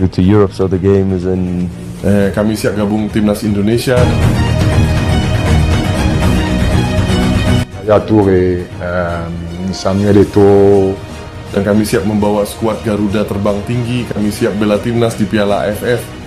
to Europe, so the game is in. Kami siap gabung timnas Indonesia. Yaya Toure, Samuel Eto'o, Dan kami siap membawa skuad Garuda terbang tinggi. Kami siap bela timnas di Piala AFF.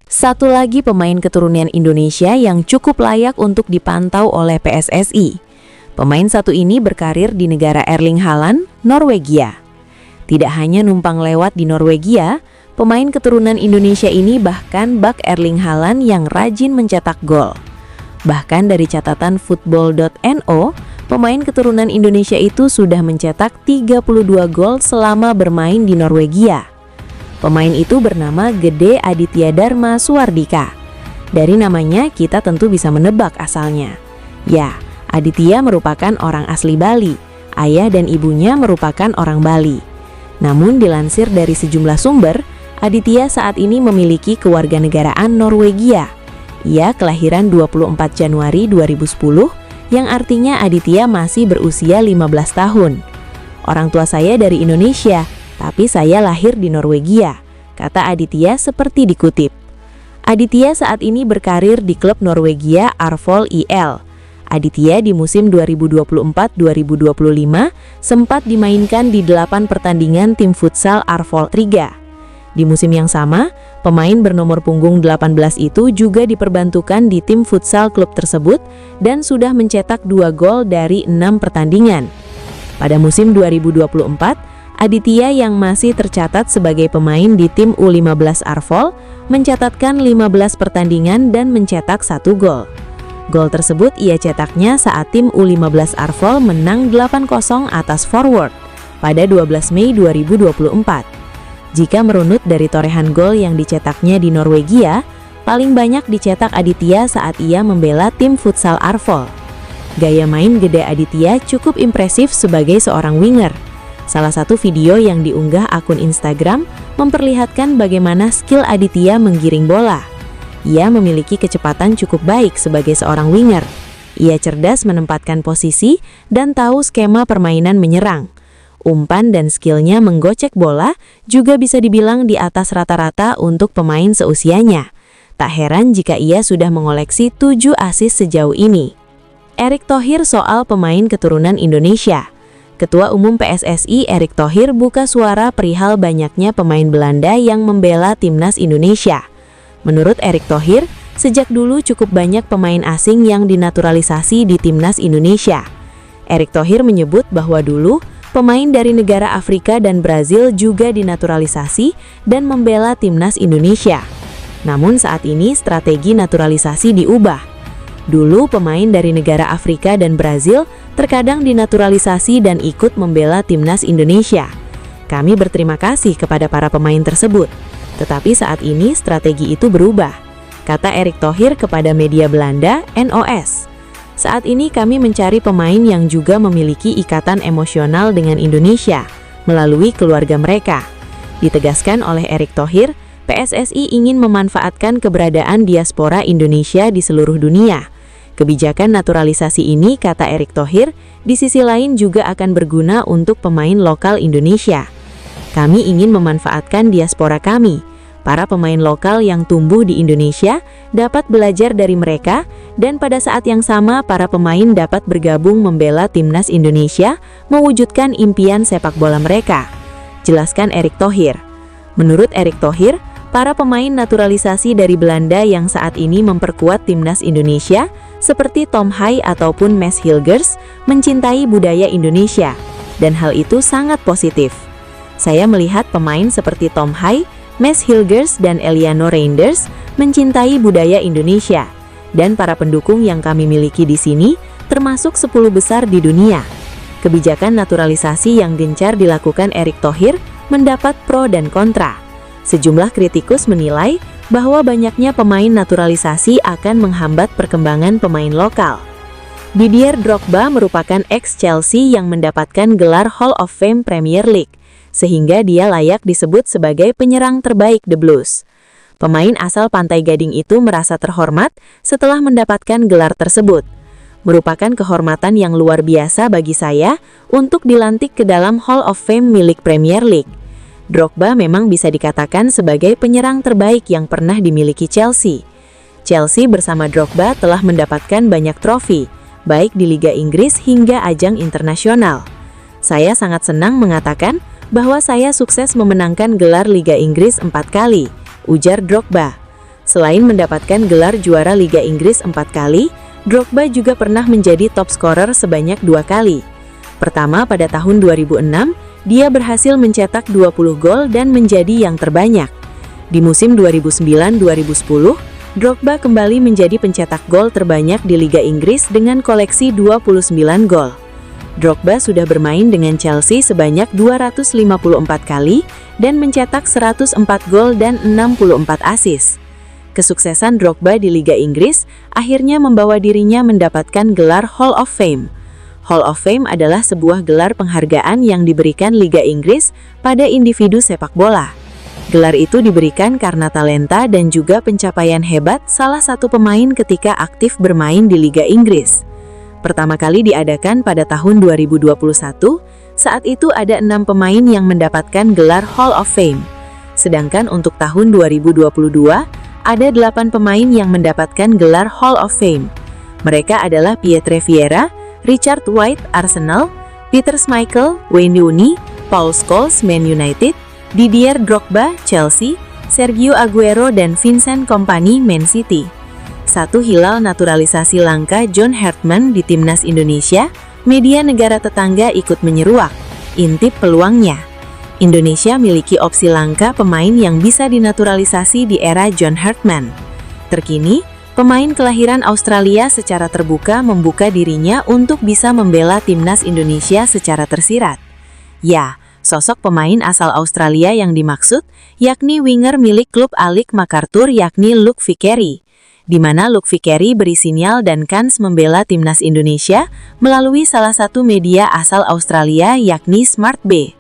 Satu lagi pemain keturunan Indonesia yang cukup layak untuk dipantau oleh PSSI. Pemain satu ini berkarir di negara Erling Haaland, Norwegia. Tidak hanya numpang lewat di Norwegia, pemain keturunan Indonesia ini bahkan bak Erling Haaland yang rajin mencetak gol. Bahkan dari catatan football.no, pemain keturunan Indonesia itu sudah mencetak 32 gol selama bermain di Norwegia. Pemain itu bernama Gede Aditya Dharma Suwardika. Dari namanya kita tentu bisa menebak asalnya. Ya, Aditya merupakan orang asli Bali. Ayah dan ibunya merupakan orang Bali. Namun dilansir dari sejumlah sumber, Aditya saat ini memiliki kewarganegaraan Norwegia. Ia kelahiran 24 Januari 2010, yang artinya Aditya masih berusia 15 tahun. Orang tua saya dari Indonesia, tapi saya lahir di Norwegia, kata Aditya seperti dikutip. Aditya saat ini berkarir di klub Norwegia Arvoll IL. Aditya di musim 2024-2025 sempat dimainkan di 8 pertandingan tim futsal Arvoll Riga. Di musim yang sama, pemain bernomor punggung 18 itu juga diperbantukan di tim futsal klub tersebut dan sudah mencetak 2 gol dari 6 pertandingan. Pada musim 2024, Aditya yang masih tercatat sebagai pemain di tim U15 Arvoll mencatatkan 15 pertandingan dan mencetak 1 gol. Gol tersebut ia cetaknya saat tim U15 Arvoll menang 8-0 atas Forward pada 12 Mei 2024. Jika merunut dari torehan gol yang dicetaknya di Norwegia, paling banyak dicetak Aditya saat ia membela tim futsal Arvoll. Gaya main Gede Aditya cukup impresif sebagai seorang winger. Salah satu video yang diunggah akun Instagram memperlihatkan bagaimana skill Aditya menggiring bola. Ia memiliki kecepatan cukup baik sebagai seorang winger. Ia cerdas menempatkan posisi dan tahu skema permainan menyerang. Umpan dan skillnya menggocek bola juga bisa dibilang di atas rata-rata untuk pemain seusianya. Tak heran jika ia sudah mengoleksi 7 assist sejauh ini. Erick Thohir soal pemain keturunan Indonesia. Ketua Umum PSSI Erick Thohir buka suara perihal banyaknya pemain Belanda yang membela timnas Indonesia. Menurut Erick Thohir, sejak dulu cukup banyak pemain asing yang dinaturalisasi di timnas Indonesia. Erick Thohir menyebut bahwa dulu pemain dari negara Afrika dan Brazil juga dinaturalisasi dan membela timnas Indonesia. Namun saat ini strategi naturalisasi diubah. Dulu pemain dari negara Afrika dan Brazil terkadang dinaturalisasi dan ikut membela timnas Indonesia. Kami berterima kasih kepada para pemain tersebut. Tetapi saat ini strategi itu berubah, kata Erick Thohir kepada media Belanda NOS. Saat ini kami mencari pemain yang juga memiliki ikatan emosional dengan Indonesia melalui keluarga mereka. Ditegaskan oleh Erick Thohir, PSSI ingin memanfaatkan keberadaan diaspora Indonesia di seluruh dunia. Kebijakan naturalisasi ini, kata Erick Thohir, di sisi lain juga akan berguna untuk pemain lokal Indonesia. Kami ingin memanfaatkan diaspora kami. Para pemain lokal yang tumbuh di Indonesia dapat belajar dari mereka, dan pada saat yang sama para pemain dapat bergabung membela timnas Indonesia mewujudkan impian sepak bola mereka, jelaskan Erick Thohir. Menurut Erick Thohir, para pemain naturalisasi dari Belanda yang saat ini memperkuat timnas Indonesia seperti Tom Hai ataupun Mads Hilgers mencintai budaya Indonesia, dan hal itu sangat positif. Saya melihat pemain seperti Tom Hai, Mads Hilgers, dan Eliano Reinders mencintai budaya Indonesia, dan para pendukung yang kami miliki di sini termasuk 10 besar di dunia. Kebijakan naturalisasi yang gencar dilakukan Erick Thohir mendapat pro dan kontra. Sejumlah kritikus menilai bahwa banyaknya pemain naturalisasi akan menghambat perkembangan pemain lokal. Didier Drogba merupakan ex-Chelsea yang mendapatkan gelar Hall of Fame Premier League, sehingga dia layak disebut sebagai penyerang terbaik The Blues. Pemain asal Pantai Gading itu merasa terhormat setelah mendapatkan gelar tersebut. Merupakan kehormatan yang luar biasa bagi saya untuk dilantik ke dalam Hall of Fame milik Premier League. Drogba memang bisa dikatakan sebagai penyerang terbaik yang pernah dimiliki Chelsea. Chelsea bersama Drogba telah mendapatkan banyak trofi, baik di Liga Inggris hingga ajang internasional. Saya sangat senang mengatakan bahwa saya sukses memenangkan gelar Liga Inggris 4 kali, ujar Drogba. Selain mendapatkan gelar juara Liga Inggris 4 kali, Drogba juga pernah menjadi top scorer sebanyak 2 kali. Pertama pada tahun 2006, dia berhasil mencetak 20 gol dan menjadi yang terbanyak. Di musim 2009-2010, Drogba kembali menjadi pencetak gol terbanyak di Liga Inggris dengan koleksi 29 gol. Drogba sudah bermain dengan Chelsea sebanyak 254 kali dan mencetak 104 gol dan 64 assist. Kesuksesan Drogba di Liga Inggris akhirnya membawa dirinya mendapatkan gelar Hall of Fame. Hall of Fame adalah sebuah gelar penghargaan yang diberikan Liga Inggris pada individu sepak bola. Gelar itu diberikan karena talenta dan juga pencapaian hebat salah satu pemain ketika aktif bermain di Liga Inggris. Pertama kali diadakan pada tahun 2021, saat itu ada 6 pemain yang mendapatkan gelar Hall of Fame. Sedangkan untuk tahun 2022, ada 8 pemain yang mendapatkan gelar Hall of Fame. Mereka adalah Pietre Vieira, Richard White, Arsenal, Peter Schmeichel, Wayne Rooney, Paul Scholes, Man United, Didier Drogba, Chelsea, Sergio Aguero dan Vincent Kompany, Man City. Satu hilal naturalisasi langka John Hartman di timnas Indonesia, media negara tetangga ikut menyeruak, intip peluangnya. Indonesia miliki opsi langka pemain yang bisa dinaturalisasi di era John Hartman. Terkini, pemain kelahiran Australia secara terbuka membuka dirinya untuk bisa membela timnas Indonesia secara tersirat. Ya, sosok pemain asal Australia yang dimaksud, yakni winger milik klub Alec MacArthur yakni Luke Vickery, di mana Luke Vickery beri sinyal dan kans membela timnas Indonesia melalui salah satu media asal Australia yakni Smart B.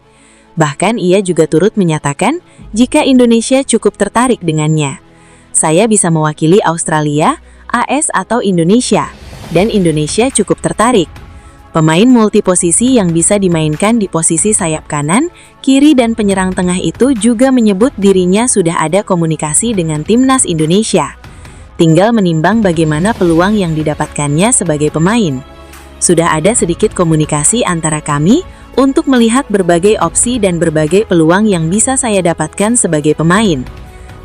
Bahkan ia juga turut menyatakan jika Indonesia cukup tertarik dengannya. Saya bisa mewakili Australia, AS atau Indonesia, dan Indonesia cukup tertarik. Pemain multiposisi yang bisa dimainkan di posisi sayap kanan, kiri dan penyerang tengah itu juga menyebut dirinya sudah ada komunikasi dengan timnas Indonesia. Tinggal menimbang bagaimana peluang yang didapatkannya sebagai pemain. Sudah ada sedikit komunikasi antara kami untuk melihat berbagai opsi dan berbagai peluang yang bisa saya dapatkan sebagai pemain.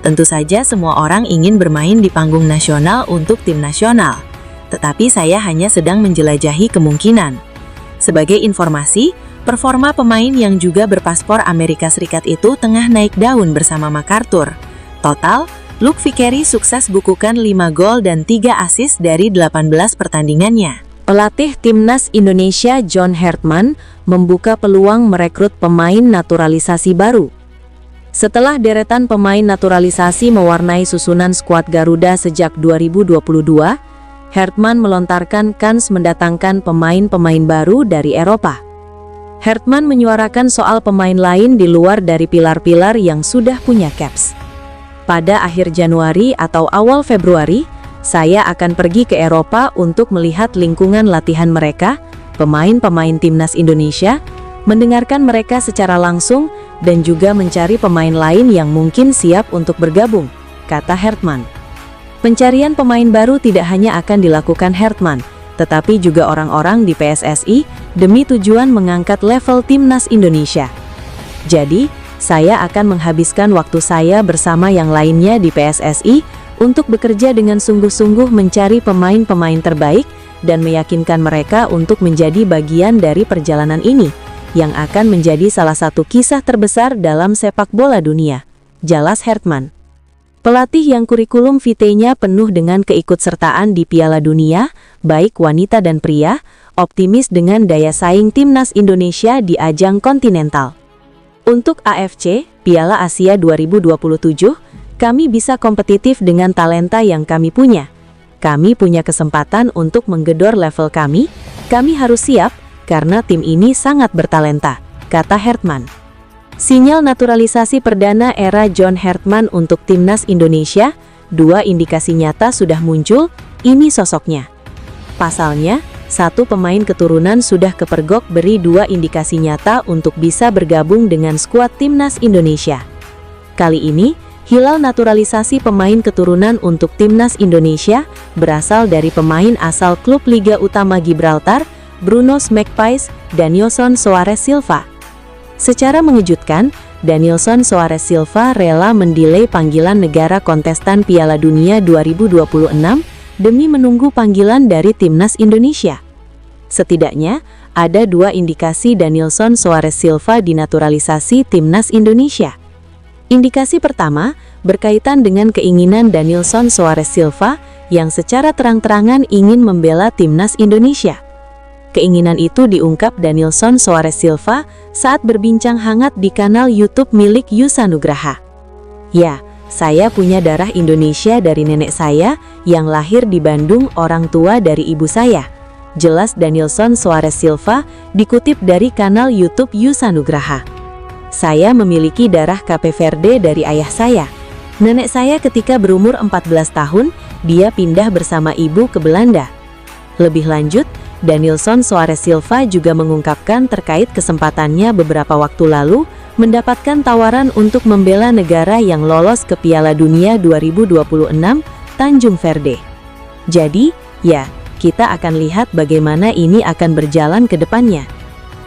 Tentu saja semua orang ingin bermain di panggung nasional untuk tim nasional. Tetapi saya hanya sedang menjelajahi kemungkinan. Sebagai informasi, performa pemain yang juga berpaspor Amerika Serikat itu tengah naik daun bersama MacArthur. Total, Luke Vickery sukses bukukan 5 gol dan 3 assist dari 18 pertandingannya. Pelatih timnas Indonesia John Hartman membuka peluang merekrut pemain naturalisasi baru. Setelah deretan pemain naturalisasi mewarnai susunan skuad Garuda sejak 2022, Hartman melontarkan kans mendatangkan pemain-pemain baru dari Eropa. Hartman menyuarakan soal pemain lain di luar dari pilar-pilar yang sudah punya caps. Pada akhir Januari atau awal Februari, saya akan pergi ke Eropa untuk melihat lingkungan latihan mereka, pemain-pemain timnas Indonesia, mendengarkan mereka secara langsung, dan juga mencari pemain lain yang mungkin siap untuk bergabung, kata Hartman. Pencarian pemain baru tidak hanya akan dilakukan Hartman, tetapi juga orang-orang di PSSI demi tujuan mengangkat level timnas Indonesia. Jadi, saya akan menghabiskan waktu saya bersama yang lainnya di PSSI untuk bekerja dengan sungguh-sungguh mencari pemain-pemain terbaik dan meyakinkan mereka untuk menjadi bagian dari perjalanan ini, yang akan menjadi salah satu kisah terbesar dalam sepak bola dunia, jelas Hartman. Pelatih yang kurikulum vitae-nya penuh dengan keikutsertaan di Piala Dunia, baik wanita dan pria, optimis dengan daya saing timnas Indonesia di ajang kontinental. Untuk AFC, Piala Asia 2027, kami bisa kompetitif dengan talenta yang kami punya. Kami punya kesempatan untuk menggedor level kami harus siap karena tim ini sangat bertalenta, kata Hartman. Sinyal naturalisasi perdana era John Hartman untuk timnas Indonesia, 2 indikasi nyata sudah muncul, ini sosoknya. Pasalnya, satu pemain keturunan sudah kepergok beri 2 indikasi nyata untuk bisa bergabung dengan skuad Timnas Indonesia. Kali ini, Hilal naturalisasi pemain keturunan untuk Timnas Indonesia berasal dari pemain asal klub Liga Utama Gibraltar, Brunos Magpies, Danielson Soares Silva. Secara mengejutkan, Danielson Soares Silva rela mendelay panggilan negara kontestan Piala Dunia 2026 demi menunggu panggilan dari Timnas Indonesia. Setidaknya, ada 2 indikasi Danielson Soares Silva dinaturalisasi Timnas Indonesia. Indikasi pertama berkaitan dengan keinginan Danielson Soares Silva yang secara terang-terangan ingin membela Timnas Indonesia. Keinginan itu diungkap Danielson Soares Silva saat berbincang hangat di kanal YouTube milik Yusa Nugraha. "Ya, saya punya darah Indonesia dari nenek saya yang lahir di Bandung, orang tua dari ibu saya," jelas Danielson Soares Silva dikutip dari kanal YouTube Yusa Nugraha. "Saya memiliki darah Cape Verde dari ayah saya. Nenek saya ketika berumur 14 tahun, dia pindah bersama ibu ke Belanda." Lebih lanjut, Danielson Soares Silva juga mengungkapkan terkait kesempatannya beberapa waktu lalu mendapatkan tawaran untuk membela negara yang lolos ke Piala Dunia 2026, Tanjung Verde. "Jadi, ya, kita akan lihat bagaimana ini akan berjalan ke depannya,"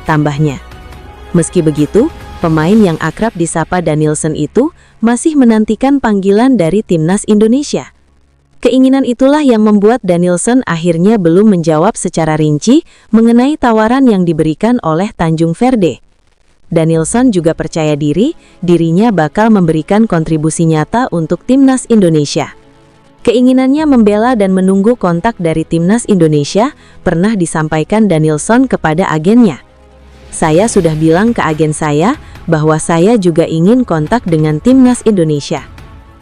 tambahnya. Meski begitu, pemain yang akrab disapa Danielson itu masih menantikan panggilan dari Timnas Indonesia. Keinginan itulah yang membuat Danielson akhirnya belum menjawab secara rinci mengenai tawaran yang diberikan oleh Tanjung Verde. Danielson juga percaya dirinya bakal memberikan kontribusi nyata untuk Timnas Indonesia. Keinginannya membela dan menunggu kontak dari Timnas Indonesia pernah disampaikan Danielson kepada agennya. "Saya sudah bilang ke agen saya bahwa saya juga ingin kontak dengan Timnas Indonesia.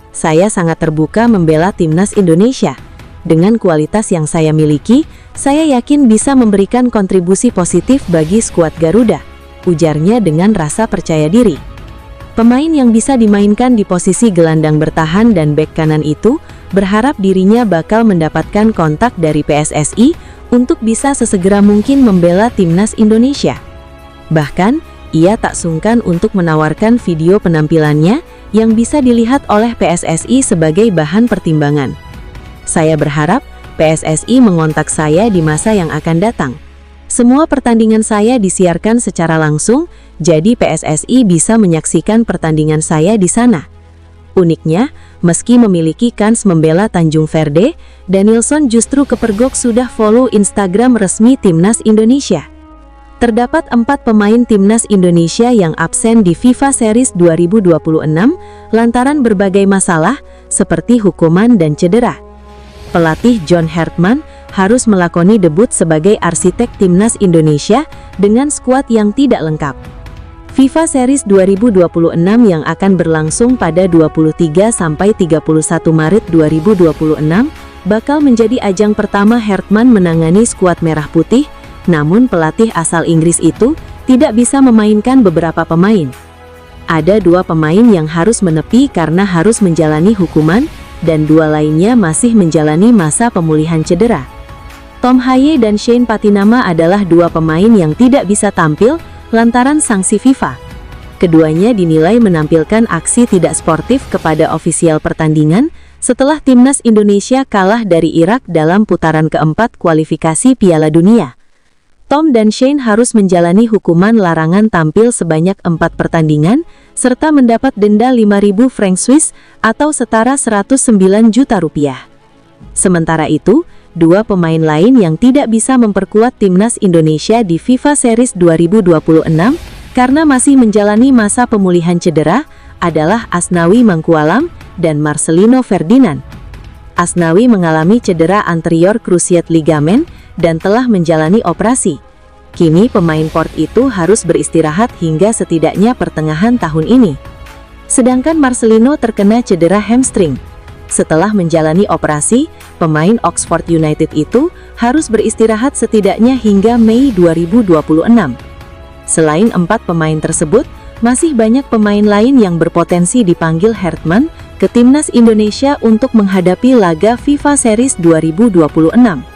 Saya sangat terbuka membela Timnas Indonesia. Dengan kualitas yang saya miliki, saya yakin bisa memberikan kontribusi positif bagi skuad Garuda," ujarnya dengan rasa percaya diri. Pemain yang bisa dimainkan di posisi gelandang bertahan dan bek kanan itu berharap dirinya bakal mendapatkan kontak dari PSSI untuk bisa sesegera mungkin membela Timnas Indonesia. Bahkan, ia tak sungkan untuk menawarkan video penampilannya yang bisa dilihat oleh PSSI sebagai bahan pertimbangan. "Saya berharap PSSI mengontak saya di masa yang akan datang. Semua pertandingan saya disiarkan secara langsung, jadi PSSI bisa menyaksikan pertandingan saya di sana." Uniknya, meski memiliki kans membela Tanjung Verde, Danielson justru kepergok sudah follow Instagram resmi Timnas Indonesia. Terdapat 4 pemain Timnas Indonesia yang absen di FIFA Series 2026 lantaran berbagai masalah seperti hukuman dan cedera. Pelatih John Hartman harus melakoni debut sebagai arsitek Timnas Indonesia dengan skuad yang tidak lengkap. FIFA Series 2026 yang akan berlangsung pada 23–31 Maret 2026 bakal menjadi ajang pertama Hartman menangani skuad merah putih. Namun pelatih asal Inggris itu tidak bisa memainkan beberapa pemain. Ada 2 pemain yang harus menepi karena harus menjalani hukuman, dan 2 lainnya masih menjalani masa pemulihan cedera. Tom Haye dan Shane Patinama adalah 2 pemain yang tidak bisa tampil lantaran sanksi FIFA. Keduanya dinilai menampilkan aksi tidak sportif kepada ofisial pertandingan setelah Timnas Indonesia kalah dari Irak dalam putaran keempat kualifikasi Piala Dunia. Tom dan Shane harus menjalani hukuman larangan tampil sebanyak 4 pertandingan, serta mendapat denda 5.000 franc Swiss atau setara 109 juta rupiah. Sementara itu, 2 pemain lain yang tidak bisa memperkuat Timnas Indonesia di FIFA Series 2026 karena masih menjalani masa pemulihan cedera adalah Asnawi Mangkualam dan Marcelino Ferdinand. Asnawi mengalami cedera anterior cruciate ligamen dan telah menjalani operasi. Kini pemain Port itu harus beristirahat hingga setidaknya pertengahan tahun ini. Sedangkan Marcelino terkena cedera hamstring. Setelah menjalani operasi, pemain Oxford United itu harus beristirahat setidaknya hingga Mei 2026. Selain 4 pemain tersebut, masih banyak pemain lain yang berpotensi dipanggil Hartman ke Timnas Indonesia untuk menghadapi laga FIFA Series 2026.